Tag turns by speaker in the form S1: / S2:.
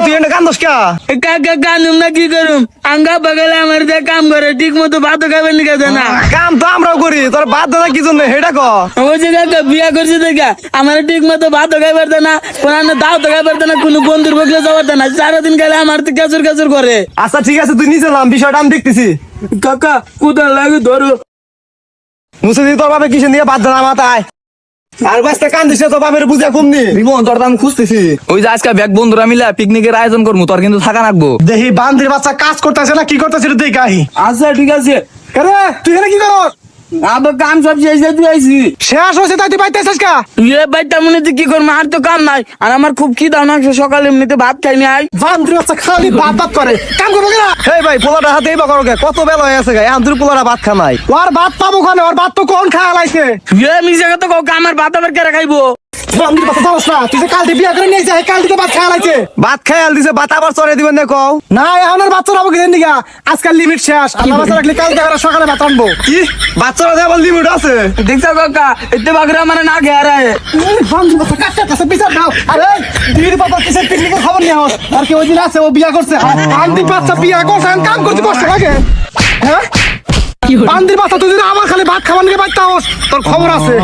S1: তুই এনে কান্দস কা?
S2: কাকা কানুম না কি করুম, আঙ্গা বাগালে আমার দিয়ে কাম করে ঠিক মতো ভাত খাবেন নি কাজে না।
S1: কাম তো আমরাও করি, তোর বাদ দাদা কি জন্য হেটা ক?
S2: ওই যে কাকা বিয়া করছে দেখা আমার ঠিক মতো ভাত খাইবার দেয় না, কোন দাও তো খাইবার দেয় না, কোনো বন্ধুর বগলে যাবার দেয় না, সারাদিন গেলে আমার তো কাচুর কাচুর করে।
S1: আচ্ছা ঠিক আছে, তুই নিচে নাম, বিষয়টা আমি দেখতেছি।
S2: কাকা কোথায় লাগে ধরো
S1: মুছে দি তোর বাপে কিসে নিয়ে বাদ দাদা মাথায় আর বাঁচতে কান্দিস তোর বাপের বুঝা কমনি।
S3: রিমন তোর দাম খুঁজতেছি। ওই যে আজকে ব্যাগ বন্ধুরা মিলে পিকনিকের আয়োজন করবো, তোর কিন্তু থাকা রাখবো।
S1: দেখি বান্দির বাচ্চা কাজ করতেছে না কি করতেছে দেখি আহি।
S2: আচ্ছা ঠিক আছে।
S1: তুই এখানে কি করস?
S2: আবার কাম সব শেষ দিয়ে আইছি।
S1: শেষ হয়েছে তাই তুই পাইতেছিস কা?
S2: বাইটা মনে কি করবো, আর তো কাম নাই, আর আমার খুব খিদা লাগছে, সকালে এমনিতে ভাত খাইনি। আই
S1: বান্দির বাচ্চা খালি ভাত ভাত করে, কাম করবে না। এই ভাই পোলাটা হাতে বা করো, কত বেলা হয়ে আছে গায়ে আন্তর পোলাটা ভাত খানাই। ওর ভাত পাবো কোনে? ওর ভাত তো কোন খাওয়া লাইছে।
S2: মিশে তো আমার ভাত আবার কেরা খাইবো?
S1: বান্দির বাচ্চা জানোস না তুই যে কালকে বিয়া করে নিয়ে যাই, কালকে ভাত খাওয়া লাইছে। ভাত খাইয়াল দিছে, ভাত আবার চড়ে দিবেন না কও না। এখন আর ভাত চড়াবো কি দিগা? আজকাল লিমিট শেষ, আল্লাহ বাচ্চা রাখলে কালকে আবার সকালে ভাত আনবো। কি ভাত চড়াতে আবার লিমিট আছে?
S2: দেখছো কাকা এতে বাগরা মানে না খেয়ে আরে
S1: বান্দির বাচ্চা কাটতে কাছে বিচার দাও। আরে দিদির বাবা কিসের পিকনিকের খবর নিয়ে আস। আর কি ওই দিন আছে ও বিয়া করছে, বান্দির বাচ্চা বিয়া করছে, আমি কাম করতে বসে লাগে। হ্যাঁ বান্দির বাচ্চা তুই যদি আমার খালি ভাত খাবার নিয়ে বাইতে তোর খবর আছে।